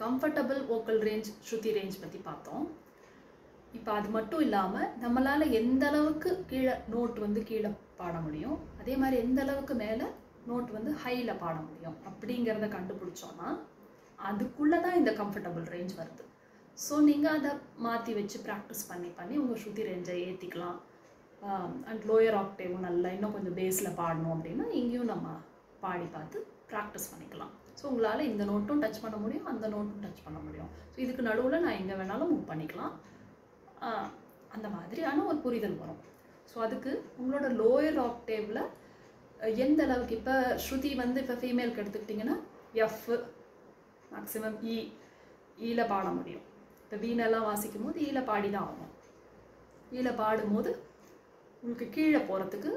Comfortable vocal range ஸ்ருதி range பற்றி பார்த்தோம். இப்போ அது மட்டும் இல்லாமல் நம்மளால் எந்த அளவுக்கு கீழே நோட் வந்து கீழே பாட முடியும், அதே மாதிரி எந்த அளவுக்கு மேலே நோட் வந்து ஹையில் பாட முடியும் அப்படிங்கிறத கண்டுபிடிச்சோன்னா அதுக்குள்ளே தான் இந்த கம்ஃபர்டபுள் ரேஞ்ச் வருது. ஸோ நீங்கள் அதை மாற்றி வச்சு ப்ராக்டிஸ் பண்ணி உங்கள் ஸ்ருதி ரேஞ்சை ஏற்றிக்கலாம். அண்ட் லோயர் ஆக்டேவும் நல்லா இன்னும் கொஞ்சம் பேஸில் பாடணும் அப்படின்னா இங்கேயும் நம்ம பாடி பார்த்து ப்ராக்டிஸ் பண்ணிக்கலாம். ஸோ உங்களால் இந்த நோட்டும் டச் பண்ண முடியும், அந்த நோட்டும் டச் பண்ண முடியும். ஸோ இதுக்கு நடுவில் நான் எங்கே வேணாலும் மூவ் பண்ணிக்கலாம். அந்த மாதிரியான ஒரு புரிதல் வரும். ஸோ அதுக்கு உங்களோட லோயர் ஆக்டேவில் எந்த அளவுக்கு இப்போ ஸ்ருதி வந்து இப்போ ஃபீமேலுக்கு எடுத்துக்கிட்டிங்கன்னா எஃப் மேக்ஸிமம் ஈல பாட முடியும். இப்போ வீணெல்லாம் வாசிக்கும் போது ஈல பாடி தான் ஆகும். ஈல பாடும்போது உங்களுக்கு கீழே போகிறதுக்கு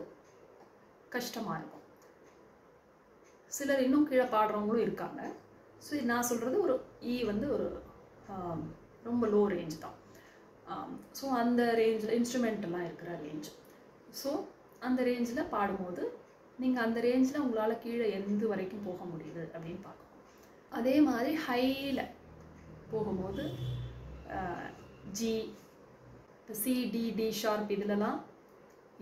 கஷ்டமாக இருக்கும். சிலர் இன்னும் கீழே பாடுறவங்களும் இருக்காங்க. ஸோ நான் சொல்கிறது ஒரு வந்து ஒரு ரொம்ப லோ ரேஞ்ச் தான். ஸோ அந்த ரேஞ்சில் இன்ஸ்ட்ருமெண்டெல்லாம் இருக்கிற ரேஞ்ச். ஸோ அந்த ரேஞ்சில் பாடும்போது நீங்கள் அந்த ரேஞ்சில் உங்களால் கீழே எந்த வரைக்கும் போக முடியுது அப்படின்னு பார்க்கணும். அதே மாதிரி ஹையில் போகும்போது ஜி, இப்போ சி, டி ஷார்ப் இதிலலாம்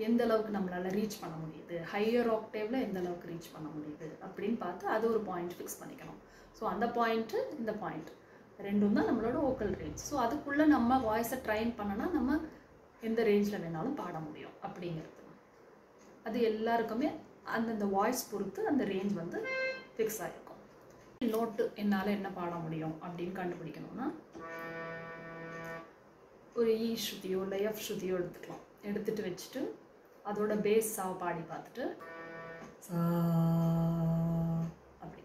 எந்த அளவுக்கு நம்மளால் ரீச் பண்ண முடியுது, ஹையர் ஆக்டேவில் எந்த அளவுக்கு ரீச் பண்ண முடியுது அப்படின்னு பார்த்து அது ஒரு பாயிண்ட் ஃபிக்ஸ் பண்ணிக்கணும். ஸோ அந்த பாயிண்ட்டு இந்த பாயிண்ட் ரெண்டும் தான் நம்மளோட வோக்கல் ரேஞ்ச். ஸோ அதுக்குள்ளே நம்ம வாய்ஸை ட்ரைன் பண்ணனா நம்ம எந்த ரேஞ்சில் வேணாலும் பாட முடியும் அப்படிங்கிறது. அது எல்லாருக்குமே அந்தந்த வாய்ஸ் பொறுத்து அந்த ரேஞ்ச் வந்து ஃபிக்ஸ் ஆகிருக்கும். நோட்டு என்னால் என்ன பாட முடியும் அப்படின்னு கண்டுபிடிக்கணும்னா ஒரு இ ஸ்ருதியோ இல்லை எஃப் ஸ்ருதியோ எடுத்துக்கலாம். எடுத்துகிட்டு வச்சுட்டு அதோட பேஸ் சாவை பாடி பார்த்துட்டு சா அப்படி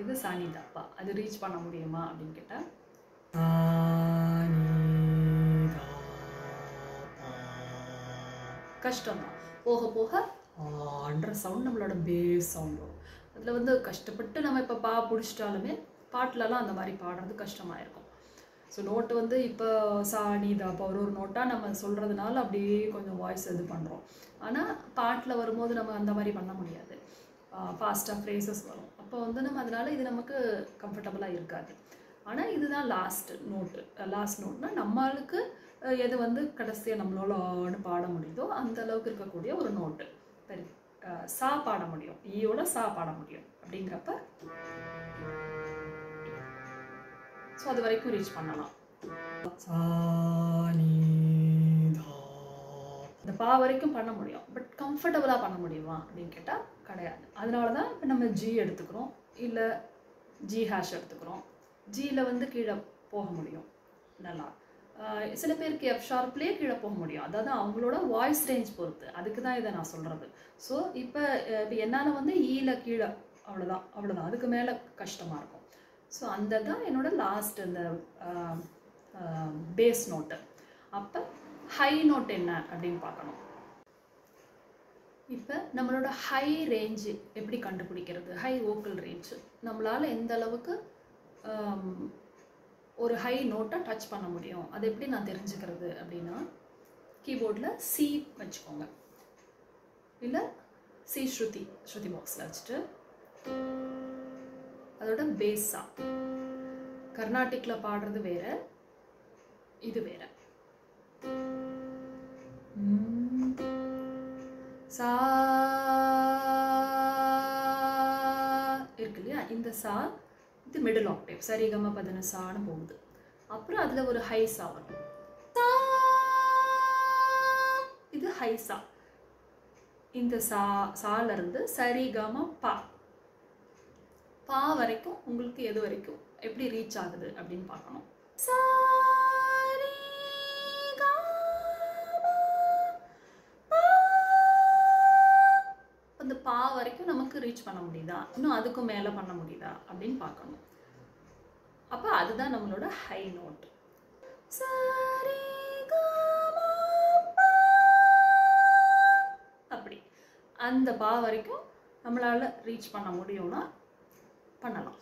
இது சாணி தாப்பா அது ரீச் பண்ண முடியுமா அப்படின்னு கேட்டால் கஷ்டம்தான். போக போக ஆன்ற சவுண்ட் நம்மளோட பேஸ் சவுண்ட் வரும். அதில் வந்து கஷ்டப்பட்டு நம்ம இப்போ பிடிச்சிட்டாலுமே பாட்டிலலாம் அந்த மாதிரி பாடுறது கஷ்டமாக இருக்கும். ஸோ நோட்டு வந்து இப்போ சா நீ தாப்பா ஒரு நோட்டாக நம்ம சொல்கிறதுனால அப்படியே கொஞ்சம் வாய்ஸ் இது பண்ணுறோம். ஆனால் பாட்டில் வரும்போது நம்ம அந்த மாதிரி பண்ண முடியாது. ஃபாஸ்ட்டாக ஃப்ரேசஸ் வரும். அப்போ வந்து நம்ம அதனால் இது நமக்கு கம்ஃபர்டபுளாக இருக்காது. ஆனால் இதுதான் லாஸ்ட் நோட்னால் நம்மளுக்கு எது வந்து கடைசியாக நம்மளால பாட முடியுதோ அந்த அளவுக்கு இருக்கக்கூடிய ஒரு நோட்டு. சரி, சா பாட முடியும், ஈயோட சா பாட முடியும் அப்படிங்கிறப்ப ஸோ அது வரைக்கும் ரீச் பண்ணலாம். இந்த பா வரைக்கும் பண்ண முடியும். பட் கம்ஃபர்டபுளாக பண்ண முடியுமா அப்படின்னு கேட்டால் கிடையாது. அதனால தான் இப்போ நம்ம ஜி எடுத்துக்கிறோம், இல்லை ஜி ஹேஷ் எடுத்துக்கிறோம். ஜியில் வந்து கீழே போக முடியும் நல்லா. சில பேருக்கு எஃப் ஷார்ப்லேயே கீழே போக முடியும். அதாவது அவங்களோட வாய்ஸ் ரேஞ்ச் பொறுத்து. அதுக்கு தான் இதை நான் சொல்கிறது. ஸோ இப்போ என்னால் வந்து ஈல கீழே அவ்வளோதான் அதுக்கு மேலே கஷ்டமாக இருக்கும். ஸோ அந்த தான் என்னோட லாஸ்ட் இந்த பேஸ் நோட்டு. அப்போ ஹை நோட் என்ன அப்படின்னு பார்க்கணும். இப்போ நம்மளோட ஹை ரேஞ்சு எப்படி கண்டுபிடிக்கிறது? ஹை வோக்கல் ரேஞ்சு நம்மளால் எந்த அளவுக்கு ஒரு ஹை நோட்டை டச் பண்ண முடியும், அது எப்படி நான் தெரிஞ்சுக்கிறது அப்படின்னா கீபோர்டில் சி வச்சுக்கோங்க, இல்லை சி ஸ்ருதி பாக்ஸில் வச்சுட்டு அதோட பேஸா கர்நாடிக்கில் பாடுறது வேற, இது வேற. சா இருக்கு இல்லையா, இந்த சா இது மிடில் ஆக்டேவ், சரிகம பதன சான்னு போகுது. அப்புறம் அதில் ஒரு ஹை சா வரும், இது ஹை சா. இந்த சாலேருந்து சரிகம பா வரைக்கும் உங்களுக்கு எது வரைக்கும் எப்படி ரீச் ஆகுது அப்படின்னு பார்க்கணும். அந்த பா வரைக்கும் நமக்கு ரீச் பண்ண முடியுதா, இன்னும் அதுக்கும் மேலே பண்ண முடியுதா அப்படின்னு பார்க்கணும். அப்போ அதுதான் நம்மளோட ஹை நோட். அப்படி அந்த பா வரைக்கும் நம்மளால் ரீச் பண்ண முடியும்னா பண்ணலாம்.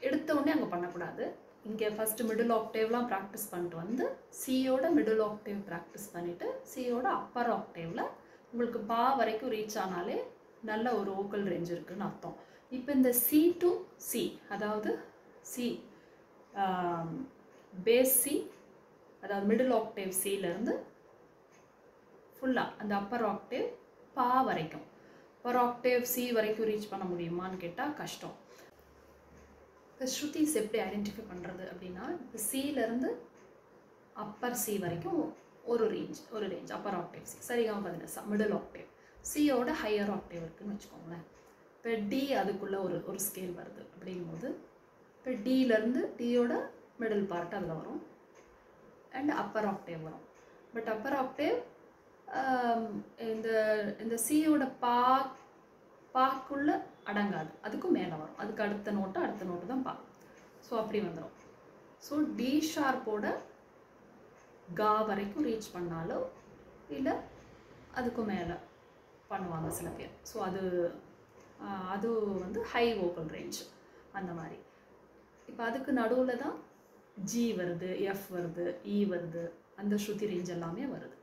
எடுத்த உடனே அங்கே பண்ணக்கூடாது. இங்கே ஃபஸ்ட்டு மிடில் ஆக்டேவ்லாம் ப்ராக்டிஸ் பண்ணிட்டு வந்து சியோட மிடில் ஆக்டேவ் ப்ராக்டிஸ் பண்ணிவிட்டு சியோட அப்பர் ஆக்டேவில் உங்களுக்கு பா வரைக்கும் ரீச் ஆனாலே நல்ல ஒரு வோக்கல் ரேஞ்ச் இருக்குன்னு அர்த்தம். இப்போ இந்த சி டு சி, அதாவது சி பேஸ் சி, அதாவது மிடில் ஆக்டேவ் சிலேருந்து ஃபுல்லாக அந்த அப்பர் ஆக்டேவ் பா வரைக்கும், அப்பர் ஆக்டேவ் சி வரைக்கும் ரீச் பண்ண முடியுமான்னு கேட்டால் கஷ்டம். இப்போ ஸ்ருதிஸ் எப்படி ஐடென்டிஃபை பண்ணுறது அப்படின்னா, இப்போ சிலேருந்து அப்பர் சி வரைக்கும் ஒரு ரேஞ்ச் அப்பர் ஆக்டேவ் சி, சரிகம பதினெசா மிடில் ஆக்டேவ், சியோட ஹையர் ஆக்டேவ் இருக்குதுன்னு வச்சுக்கோங்களேன். இப்போ டி அதுக்குள்ளே ஒரு ஸ்கேல் வருது அப்படிங்கும்போது, இப்போ டியிலேருந்து டியோட மிடில் பார்ட் அதில் வரும் அண்ட் அப்பர் ஆக்டேவ் வரும். பட் அப்பர் ஆக்டேவ் இந்த சியோட பாக்குள்ளே அடங்காது, அதுக்கும் மேலே வரும், அதுக்கு அடுத்த நோட்டு தான் பா. ஸோ அப்படி வந்துடும். ஸோ டி ஷார்ப்போட கா வரைக்கும் ரீச் பண்ணாலும் இல்லை அதுக்கும் மேலே பண்ணுவாங்க சில பேர். ஸோ அது வந்து ஹை வோக்கல் ரேஞ்ச் அந்த மாதிரி. இப்போ அதுக்கு நடுவில் தான் ஜி வருது, எஃப் வருது, இ வருது, அந்த ஸ்ருதி ரேஞ்ச் எல்லாமே வருது.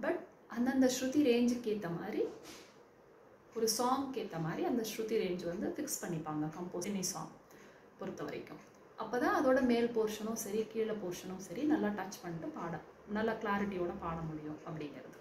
பட் அந்தந்த ஸ்ருதி ரேஞ்சுக்கு ஏற்ற மாதிரி, ஒரு சாங்க்கு ஏற்ற மாதிரி அந்த ஸ்ருதி ரேஞ்ச் வந்து ஃபிக்ஸ் பண்ணிப்பாங்க கம்போஸ் எனி சாங் பொறுத்த வரைக்கும். அப்போ தான் அதோட மேல் போர்ஷனும் சரி கீழே போர்ஷனும் சரி நல்லா டச் பண்ணிட்டு நல்லா கிளாரிட்டியோட பாட முடியும் அப்படிங்கிறது.